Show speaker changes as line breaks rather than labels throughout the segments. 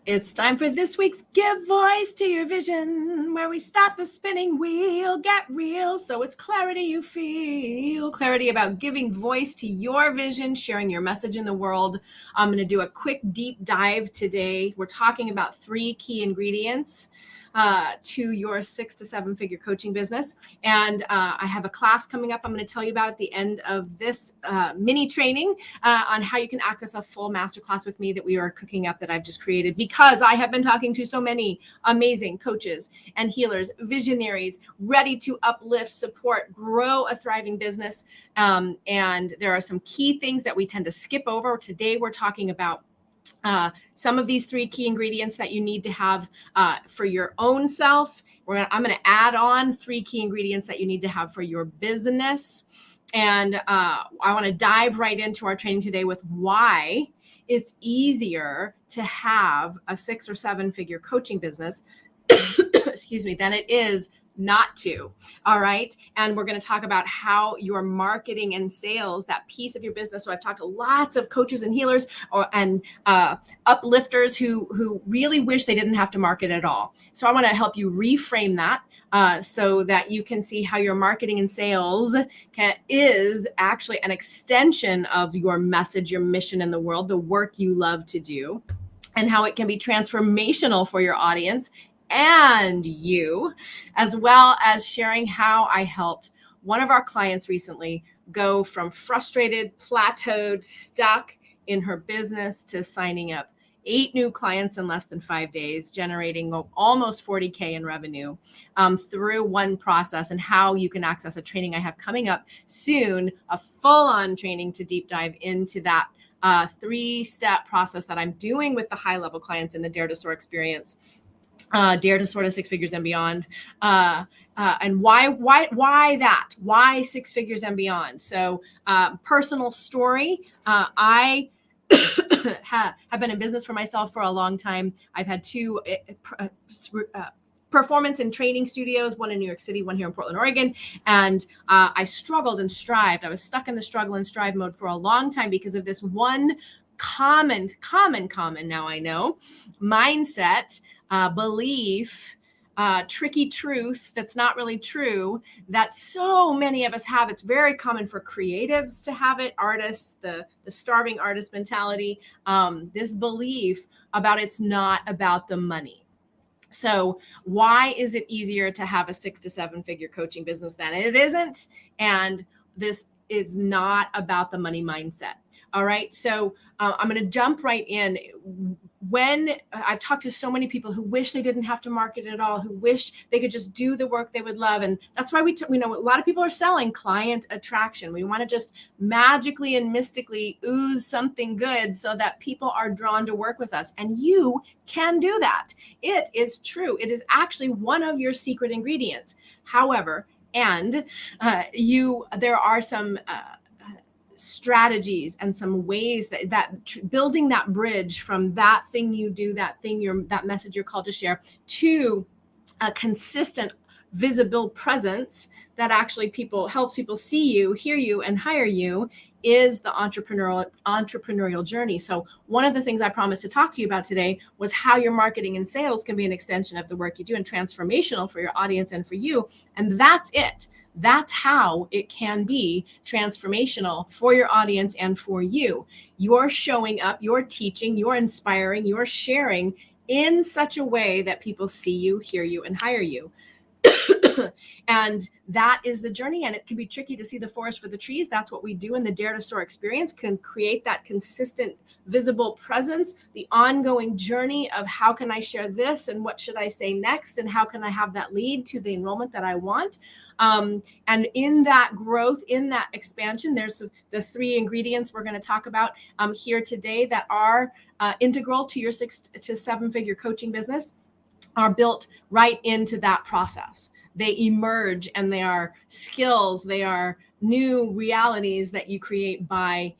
It's time for this week's Give Voice to Your Vision, where we stop the spinning wheel, get real, so it's clarity you feel. Clarity about giving voice to your vision, sharing your message in the world. I'm going to do a quick deep dive today. We're talking about 3 key ingredients to your 6 to 7 figure coaching business. And I have a class coming up I'm going to tell you about at the end of this mini training on how you can access a full masterclass with me that we are cooking up that I've just created, because I have been talking to so many amazing coaches and healers, visionaries, ready to uplift, support, grow a thriving business. And there are some key things that we tend to skip over. Today, we're talking about some of these 3 key ingredients that you need to have for your own self. I'm going to add on 3 key ingredients that you need to have for your business. And I want to dive right into our training today with why it's easier to have a 6 or 7 figure coaching business, excuse me, than it is not to. All right. And we're going to talk about how your marketing and sales, that piece of your business. So I've talked to lots of coaches and healers and uplifters who really wish they didn't have to market at all. So I want to help you reframe that so that you can see how your marketing and sales is actually an extension of your message, your mission in the world, the work you love to do, and how it can be transformational for your audience and you, as well as sharing how I helped one of our clients recently go from frustrated, plateaued, stuck in her business to signing up 8 new clients in less than 5 days, generating almost 40K in revenue through one process, and how you can access a training I have coming up soon, a full-on training to deep dive into that 3-step process that I'm doing with the high-level clients in the Dare to Soar experience. Dare to Soar to 6 figures and beyond. And why that? Why 6 figures and beyond? So personal story. I have been in business for myself for a long time. I've had 2 performance and training studios, one in New York City, one here in Portland, Oregon. And I struggled and strived. I was stuck in the struggle and strive mode for a long time because of this one common now I know mindset, belief, tricky truth that's not really true, that so many of us have. It's very common for creatives to have it, artists, the starving artist mentality, this belief about it's not about the money. So why is it easier to have a 6 to 7 figure coaching business than it isn't? And this is not about the money mindset. All right. So I'm going to jump right in. When I've talked to so many people who wish they didn't have to market at all, who wish they could just do the work they would love. And that's why we know a lot of people are selling client attraction. We want to just magically and mystically ooze something good so that people are drawn to work with us. And you can do that. It is true. It is actually one of your secret ingredients. However, there are some strategies and some ways that building that bridge from that thing you do, that message you're called to share, to a consistent, visible presence that actually helps people see you, hear you, and hire you, is the entrepreneurial journey. So one of the things I promised to talk to you about today was how your marketing and sales can be an extension of the work you do and transformational for your audience and for you. And that's it. That's how it can be transformational for your audience and for you. You're showing up, you're teaching, you're inspiring, you're sharing in such a way that people see you, hear you, and hire you. And that is the journey. And it can be tricky to see the forest for the trees. That's what we do in the Dare to Soar experience, can create that consistent, visible presence, the ongoing journey of how can I share this and what should I say next, and how can I have that lead to the enrollment that I want. And in that growth, in that expansion, there's the 3 ingredients we're going to talk about here today that are integral to your 6 to 7 figure coaching business, are built right into that process. They emerge, and they are skills, they are new realities that you create by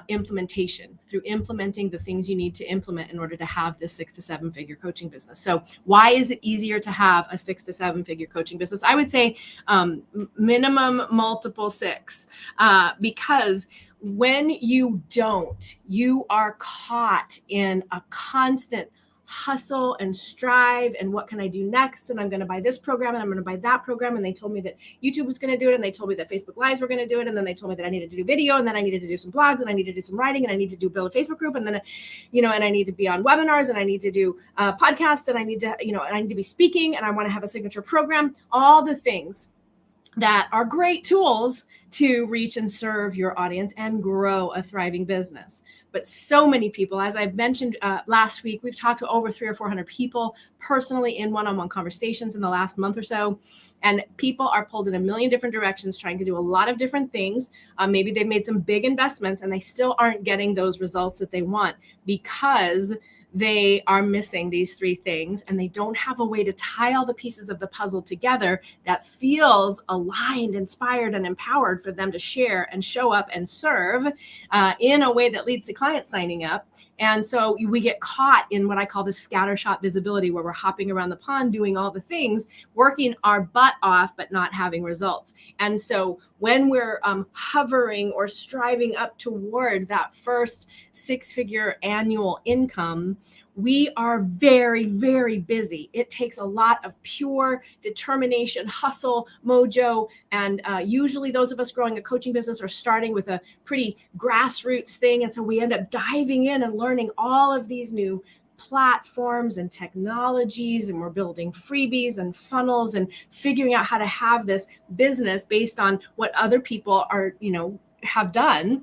implementation, through implementing the things you need to implement in order to have this 6 to 7 figure coaching business. So why is it easier to have a 6 to 7 figure coaching business? I would say minimum multiple 6, because when you don't, you are caught in a constant hustle and strive and what can I do next, and I'm going to buy this program and I'm going to buy that program, and they told me that YouTube was going to do it, and they told me that Facebook Lives were going to do it, and then they told me that I needed to do video, and then I needed to do some blogs, and I needed to do some writing, and I need to build a Facebook group, and then and I need to be on webinars, and I need to do podcasts, and I need to and I need to be speaking, and I want to have a signature program, all the things that are great tools to reach and serve your audience and grow a thriving business. But so many people, as I've mentioned last week, we've talked to over 300 or 400 people personally in one-on-one conversations in the last month or so. And people are pulled in a million different directions, trying to do a lot of different things. Maybe they've made some big investments and they still aren't getting those results that they want because they are missing these three things, and they don't have a way to tie all the pieces of the puzzle together that feels aligned, inspired, and empowered for them to share and show up and serve in a way that leads to clients signing up. And so we get caught in what I call the scattershot visibility, where we're hopping around the pond, doing all the things, working our butt off, but not having results. And so when we're hovering or striving up toward that first six-figure annual income, we are very, very busy. It takes a lot of pure determination, hustle, mojo. And usually those of us growing a coaching business are starting with a pretty grassroots thing. And so we end up diving in and learning all of these new platforms and technologies, and we're building freebies and funnels and figuring out how to have this business based on what other people are, have done.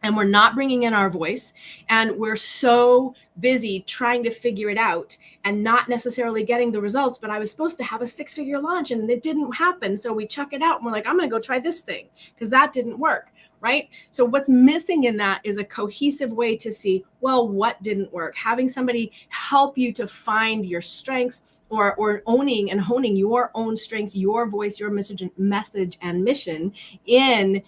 And we're not bringing in our voice, and we're so busy trying to figure it out and not necessarily getting the results. But I was supposed to have a six-figure launch and it didn't happen. So we chuck it out and we're like, I'm going to go try this thing because that didn't work. Right? So what's missing in that is a cohesive way to see, well, what didn't work? Having somebody help you to find your strengths, or owning and honing your own strengths, your voice, your message and mission in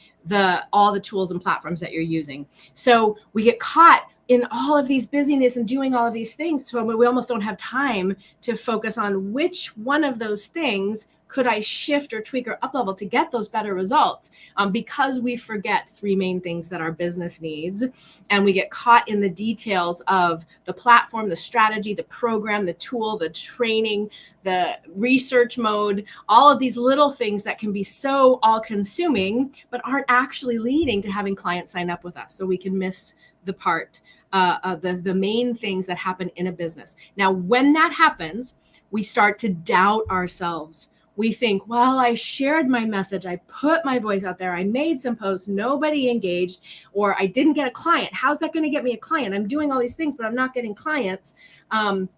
all the tools and platforms that you're using. So we get caught in all of these busyness and doing all of these things, so we almost don't have time to focus on which one of those things could I shift or tweak or up level to get those better results, because we forget three main things that our business needs. And we get caught in the details of the platform, the strategy, the program, the tool, the training, the research mode, all of these little things that can be so all consuming, but aren't actually leading to having clients sign up with us. So we can miss the part, the main things that happen in a business. Now, when that happens, we start to doubt ourselves. We think, well, I shared my message, I put my voice out there, I made some posts, nobody engaged, or I didn't get a client. How's that going to get me a client? I'm doing all these things, but I'm not getting clients. And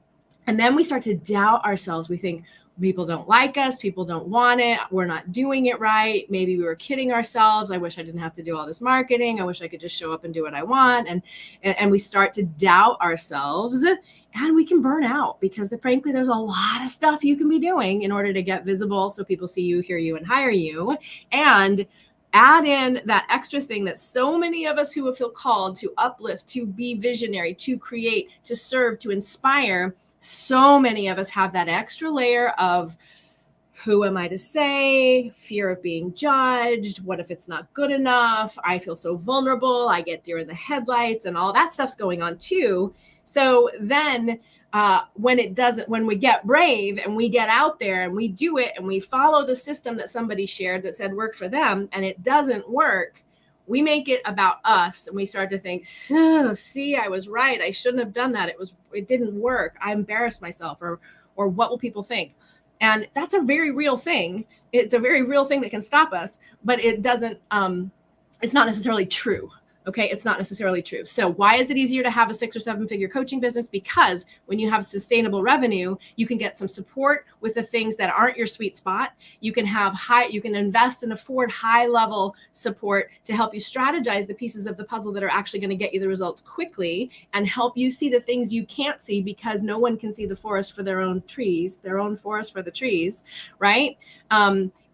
then we start to doubt ourselves. We think people don't like us, people don't want it, we're not doing it right. Maybe we were kidding ourselves. I wish I didn't have to do all this marketing. I wish I could just show up and do what I want. And we start to doubt ourselves. And we can burn out because frankly, there's a lot of stuff you can be doing in order to get visible so people see you, hear you, and hire you. And add in that extra thing that so many of us who feel called to uplift, to be visionary, to create, to serve, to inspire, so many of us have that extra layer of who am I to say, fear of being judged, what if it's not good enough, I feel so vulnerable, I get deer in the headlights, and all that stuff's going on too. So then when we get brave and we get out there and we do it and we follow the system that somebody shared that said work for them and it doesn't work, we make it about us and we start to think, see, I was right. I shouldn't have done that. It didn't work. I embarrassed myself, or what will people think? And that's a very real thing. It's a very real thing that can stop us, but it doesn't, it's not necessarily true. Okay, it's not necessarily true. So why is it easier to have a 6 or 7 figure coaching business? Because when you have sustainable revenue, you can get some support with the things that aren't your sweet spot. You can invest and afford high level support to help you strategize the pieces of the puzzle that are actually going to get you the results quickly and help you see the things you can't see because no one can see the forest for their own forest for the trees, right?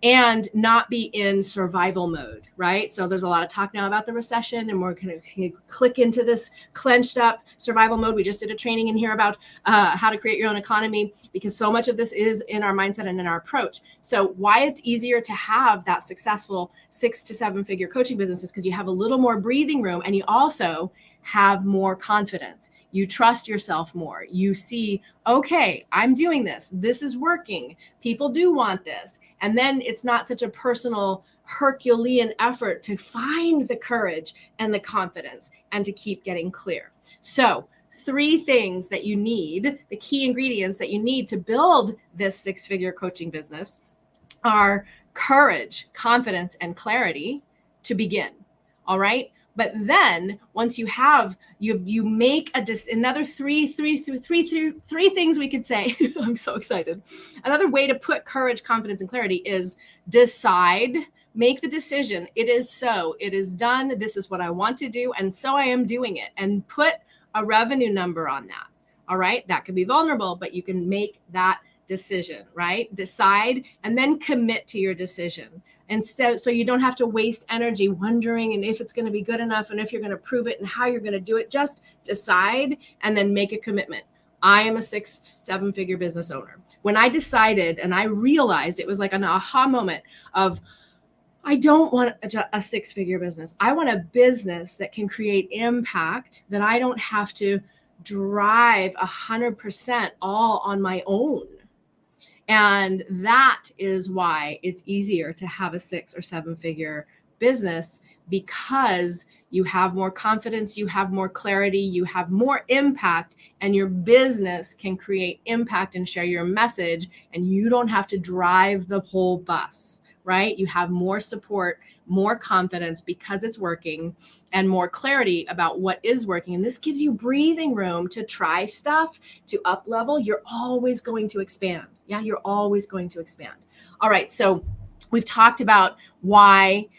And not be in survival mode, right? So there's a lot of talk now about the recession, and we're going to click into this clenched up survival mode. We just did a training in here about how to create your own economy, because so much of this is in our mindset and in our approach. So why it's easier to have that successful 6 to 7 figure coaching business is because you have a little more breathing room and you also have more confidence. You trust yourself more. You see, okay, I'm doing this. This is working. People do want this. And then it's not such a personal Herculean effort to find the courage and the confidence and to keep getting clear. So 3 things that you need, the key ingredients that you need to build this 6-figure coaching business are courage, confidence, and clarity to begin. All right. But then once you have, you make another three things we could say. I'm so excited. Another way to put courage, confidence, and clarity is decide, make the decision. It is so, it is done. This is what I want to do. And so I am doing it, and put a revenue number on that. All right. That can be vulnerable, but you can make that decision, right? Decide and then commit to your decision. And so you don't have to waste energy wondering and if it's going to be good enough and if you're going to prove it and how you're going to do it. Just decide and then make a commitment. I am a 6-7-figure business owner. When I decided and I realized, it was like an aha moment of, I don't want a 6-figure business. I want a business that can create impact, that I don't have to drive 100% all on my own. And that is why it's easier to have a 6 or 7-figure business, because you have more confidence, you have more clarity, you have more impact, and your business can create impact and share your message, and you don't have to drive the whole bus, right? You have more support, more confidence because it's working, and more clarity about what is working. And this gives you breathing room to try stuff, to up level. You're always going to expand. Yeah, you're always going to expand. All right. So we've talked about why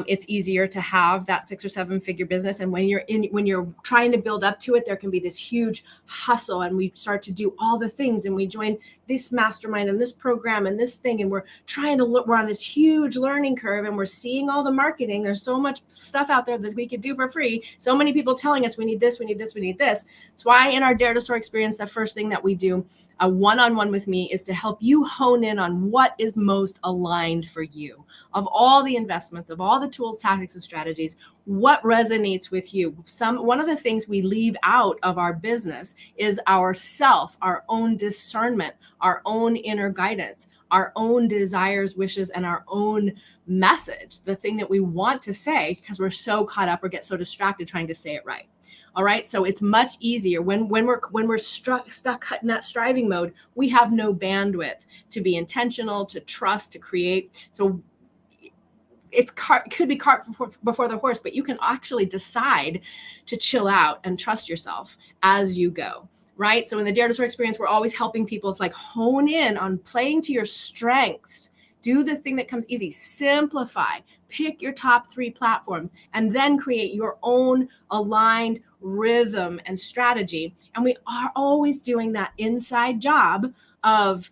it's easier to have that 6 or 7-figure business. And when you're trying to build up to it, there can be this huge hustle, and we start to do all the things, and we join this mastermind and this program and this thing, and we're trying to look, we're on this huge learning curve, and we're seeing all the marketing. There's so much stuff out there that we could do for free. So many people telling us we need this, we need this, we need this. It's why in our Dare to Soar experience, the first thing that we do, a one-on-one with me, is to help you hone in on what is most aligned for you. Of all the investments, of all the tools, tactics, and strategies, what resonates with you? One of the things we leave out of our business is our self, our own discernment, our own inner guidance, our own desires, wishes, and our own message, the thing that we want to say, because we're so caught up or get so distracted trying to say it right. All right. So it's much easier when we're stuck in that striving mode. We have no bandwidth to be intentional, to trust, to create. So it could be cart before the horse, but you can actually decide to chill out and trust yourself as you go, right? So in the Dare to Soar experience, we're always helping people to hone in on playing to your strengths. Do the thing that comes easy. Simplify. Pick your top 3 platforms, and then create your own aligned rhythm and strategy. And we are always doing that inside job of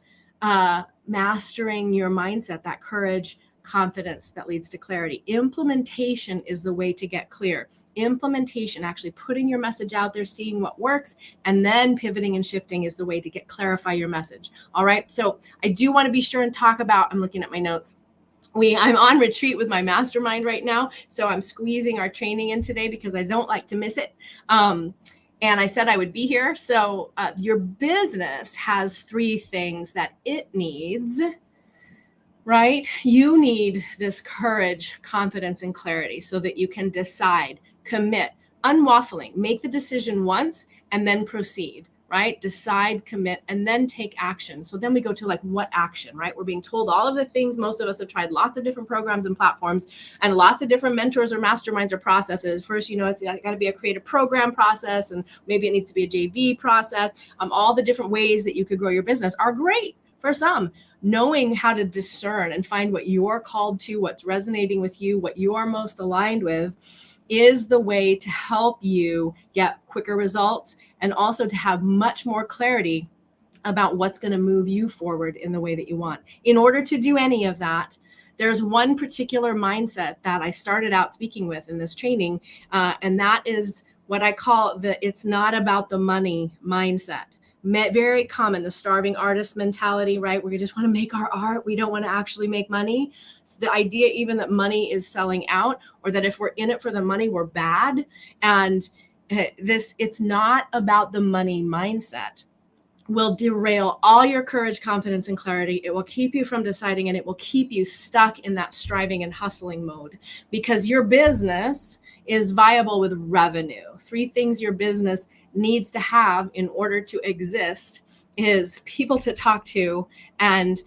mastering your mindset, that courage, confidence that leads to clarity. Implementation is the way to get clear. Implementation, actually putting your message out there, seeing what works, and then pivoting and shifting is the way to clarify your message. All right. So I do want to be sure and talk about, I'm looking at my notes. I'm on retreat with my mastermind right now. So I'm squeezing our training in today because I don't like to miss it. And I said I would be here. So your business has 3 things that it needs. Right? You need this courage, confidence, and clarity so that you can decide, commit, unwaffling, make the decision once and then proceed, right? Decide, commit, and then take action. So then we go to what action, right? We're being told all of the things. Most of us have tried lots of different programs and platforms and lots of different mentors or masterminds or processes. First, it's got to be a creative program process, and maybe it needs to be a JV process. All the different ways that you could grow your business are great for some. Knowing how to discern and find what you're called to, what's resonating with you, what you are most aligned with, is the way to help you get quicker results, and also to have much more clarity about what's going to move you forward in the way that you want. In order to do any of that, there's one particular mindset that I started out speaking with in this training, and that is what I call it's not about the money mindset. Very common, the starving artist mentality, right? We just want to make our art. We don't want to actually make money. So the idea even that money is selling out, or that if we're in it for the money, we're bad. And it's not about the money mindset, will derail all your courage, confidence, and clarity. It will keep you from deciding, and it will keep you stuck in that striving and hustling mode, because your business is viable with revenue. 3 things your business needs to have in order to exist is people to talk to, and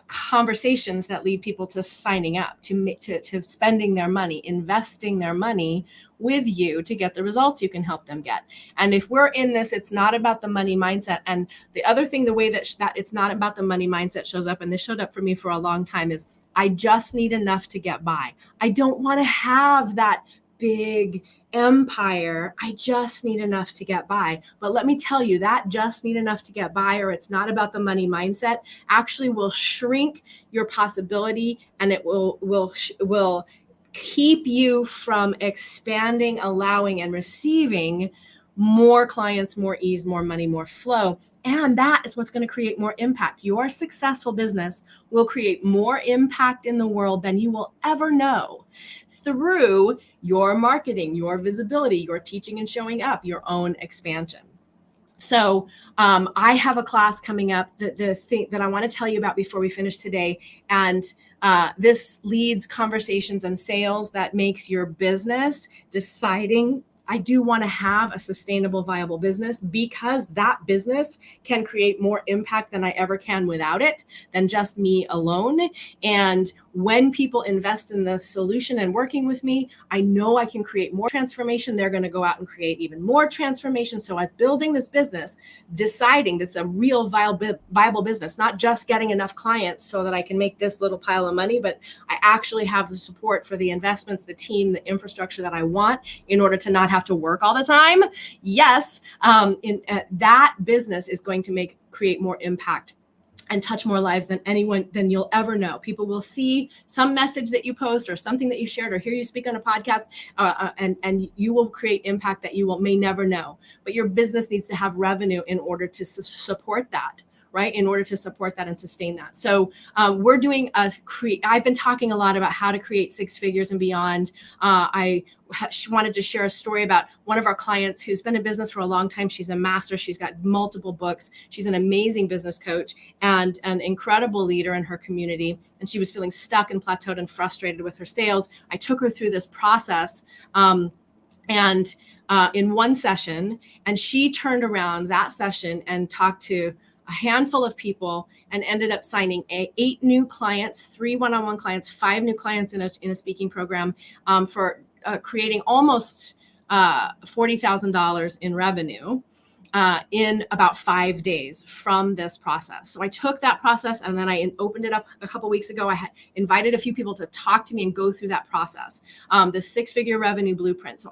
conversations that lead people to signing up, to spending their money, investing their money with you to get the results you can help them get. And if we're in this, it's not about the money mindset. And the other thing, the way that it's not about the money mindset shows up, and this showed up for me for a long time, is I just need enough to get by. I don't want to have that big empire. I just need enough to get by. But let me tell you, that just need enough to get by, or it's not about the money mindset, actually will shrink your possibility, and it will keep you from expanding, allowing, and receiving more clients, more ease, more money, more flow. And that is what's going to create more impact. Your successful business will create more impact in the world than you will ever know through your marketing, your visibility, your teaching and showing up, your own expansion. So I have a class coming up, the thing that I want to tell you about before we finish today. And this leads conversations and sales that makes your business deciding, I do want to have a sustainable, viable business, because that business can create more impact than I ever can without it, than just me alone. And when people invest in the solution and working with me, I know I can create more transformation. They're going to go out and create even more transformation. So as building this business, deciding that's a real viable business, not just getting enough clients so that I can make this little pile of money, but I actually have the support for the investments, the team, the infrastructure that I want in order to not have to work all the time. Yes, that business is going to create more impact and touch more lives than you'll ever know. People will see some message that you post or something that you shared or hear you speak on a podcast, and you will create impact that you may never know. But your business needs to have revenue in order to support that, right? In order to support that and sustain that. So we're doing I've been talking a lot about how to create 6 figures and beyond. I wanted to share a story about one of our clients who's been in business for a long time. She's a master. She's got multiple books. She's an amazing business coach and an incredible leader in her community. And she was feeling stuck and plateaued and frustrated with her sales. I took her through this process in one session, and she turned around that session and talked to a handful of people and ended up signing 8 new clients, 3 one-on-one clients, 5 new clients in a speaking program, for creating almost $40,000 in revenue in about 5 days from this process. So I took that process and then I opened it up a couple weeks ago. I had invited a few people to talk to me and go through that process, the 6-figure revenue blueprint. So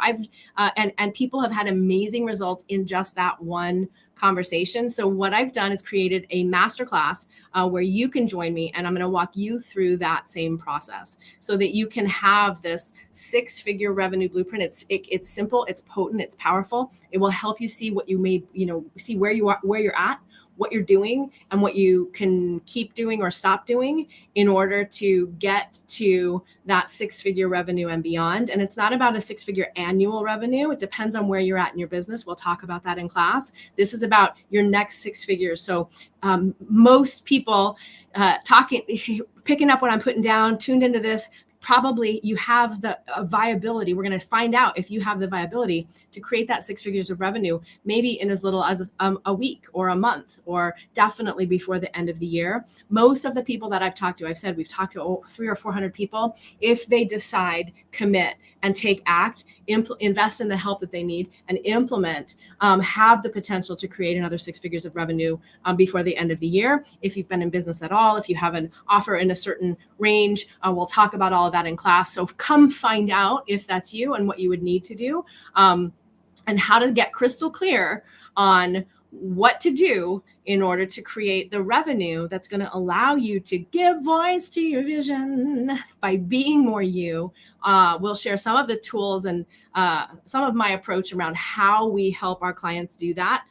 and people have had amazing results in just that one conversation. So what I've done is created a masterclass where you can join me, and I'm going to walk you through that same process so that you can have this 6-figure revenue blueprint. It's simple, it's potent, it's powerful. It will help you see what you may, see where you are, where you're at, what you're doing, and what you can keep doing or stop doing in order to get to that 6-figure revenue and beyond. And it's not about a 6-figure annual revenue. It depends on where you're at in your business. We'll talk about that in class. This is about your next 6 figures. So most people picking up what I'm putting down, tuned into this, probably you have the viability. We're going to find out if you have the viability to create that 6 figures of revenue, maybe in as little as a week or a month, or definitely before the end of the year. Most of the people that I've talked to, I've said we've talked to 300 or 400 people. If they decide, commit, and take act, invest in the help that they need, and implement, have the potential to create another 6 figures of revenue before the end of the year. If you've been in business at all, if you have an offer in a certain range, we'll talk about all of that in class. So come find out if that's you and what you would need to do, and how to get crystal clear on what to do in order to create the revenue that's going to allow you to give voice to your vision by being more you. We'll share some of the tools and some of my approach around how we help our clients do that.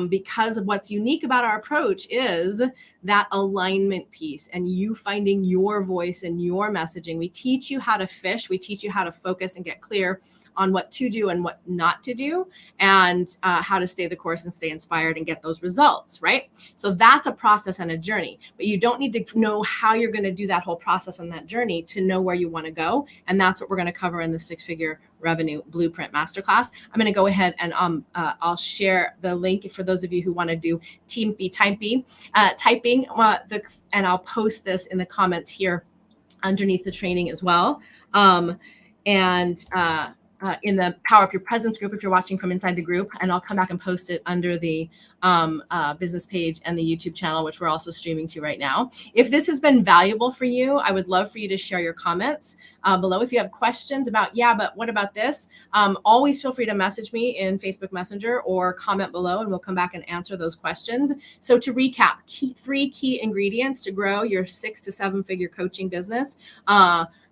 Because of what's unique about our approach is that alignment piece and you finding your voice and your messaging. We teach you how to fish. We teach you how to focus and get clear on what to do and what not to do, and how to stay the course and stay inspired and get those results, right? So that's a process and a journey, but you don't need to know how you're going to do that whole process and that journey to know where you want to go. And that's what we're going to cover in the 6-figure revenue blueprint masterclass. I'm going to go ahead and I'll share the link for those of you who want to do typing, and I'll post this in the comments here underneath the training as well. In the Power Up Your Presence group, if you're watching from inside the group, and I'll come back and post it under the business page and the YouTube channel, which we're also streaming to right now. If this has been valuable for you, I would love for you to share your comments below. If you have questions about, but what about this? Always feel free to message me in Facebook Messenger or comment below, and we'll come back and answer those questions. So to recap, 3 key ingredients to grow your 6 to 7 figure coaching business.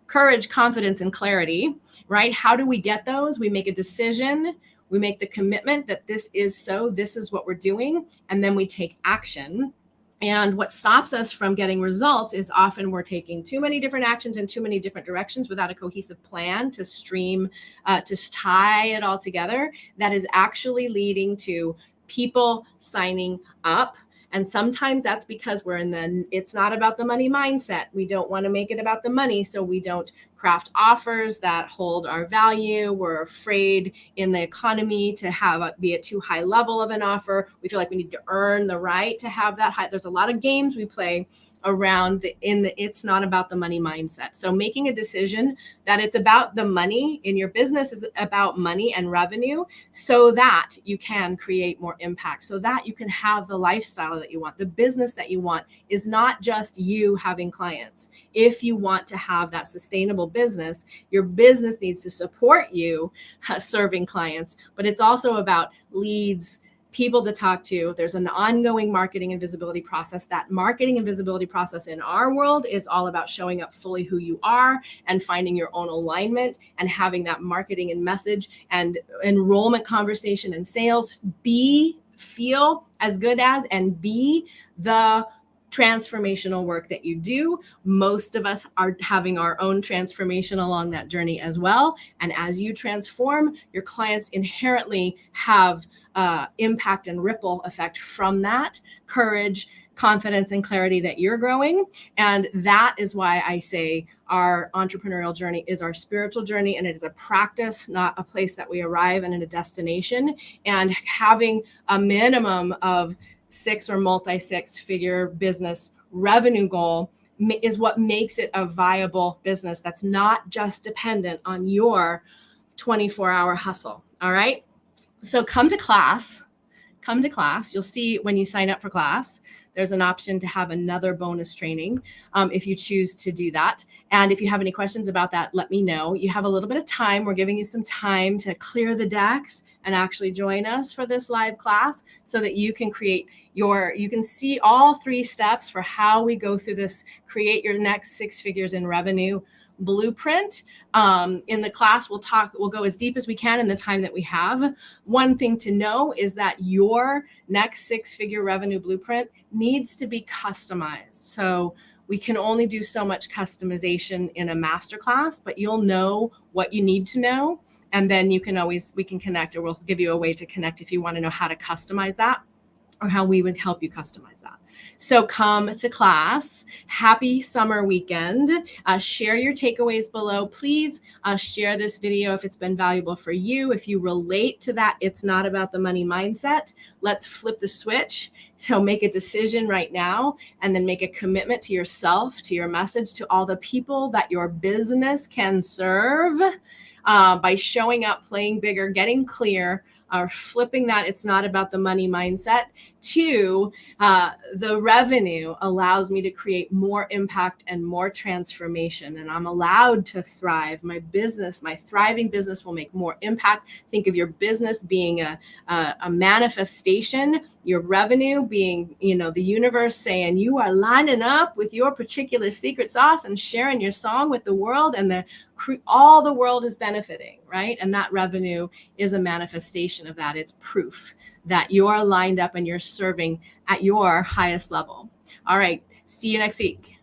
Courage, confidence, and clarity, right? How do we get those? We make a decision. We make the commitment that this is what we're doing. And then we take action. And what stops us from getting results is often we're taking too many different actions in too many different directions without a cohesive plan to tie it all together. That is actually leading to people signing up. And sometimes that's because we're it's not about the money mindset. We don't want to make it about the money. So we don't craft offers that hold our value. We're afraid in the economy to be at too high level of an offer. We feel like we need to earn the right to have that high. There's a lot of games we play around it's not about the money mindset. So making a decision that it's about the money in your business is about money and revenue, so that you can create more impact, so that you can have the lifestyle that you want. The business that you want is not just you having clients. If you want to have that sustainable business, your business needs to support you serving clients, but it's also about leads, people to talk to. There's an ongoing marketing and visibility process. That marketing and visibility process in our world is all about showing up fully who you are and finding your own alignment and having that marketing and message and enrollment conversation and sales feel as good as and be the transformational work that you do. Most of us are having our own transformation along that journey as well. And as you transform, your clients inherently have impact and ripple effect from that courage, confidence, and clarity that you're growing. And that is why I say our entrepreneurial journey is our spiritual journey, and it is a practice, not a place that we arrive and in a destination. And having a minimum of 6 or multi-6-figure business revenue goal is what makes it a viable business that's not just dependent on your 24-hour hustle. All right. So come to class. You'll see when you sign up for class, there's an option to have another bonus training if you choose to do that. And if you have any questions about that, let me know. You have a little bit of time. We're giving you some time to clear the decks and actually join us for this live class so that you can you can see all 3 steps for how we go through this, create your next 6 figures in revenue blueprint. In the class, we'll go as deep as we can in the time that we have. One thing to know is that your next 6-figure revenue blueprint needs to be customized. So we can only do so much customization in a masterclass, but you'll know what you need to know. And then we can connect, or we'll give you a way to connect if you want to know how to customize that or how we would help you customize that. So come to class. Happy summer weekend. Share your takeaways below. Please share this video if it's been valuable for you. If you relate to that, it's not about the money mindset. Let's flip the switch. So make a decision right now and then make a commitment to yourself, to your message, to all the people that your business can serve by showing up, playing bigger, getting clear are flipping that it's not about the money mindset to the revenue allows me to create more impact and more transformation, and I'm allowed to thrive. My business, my thriving business, will make more impact. Think of your business being a manifestation, your revenue being, the universe saying you are lining up with your particular secret sauce and sharing your song with the world, and all the world is benefiting, right? And that revenue is a manifestation of that. It's proof that you're lined up and you're serving at your highest level. All right. See you next week.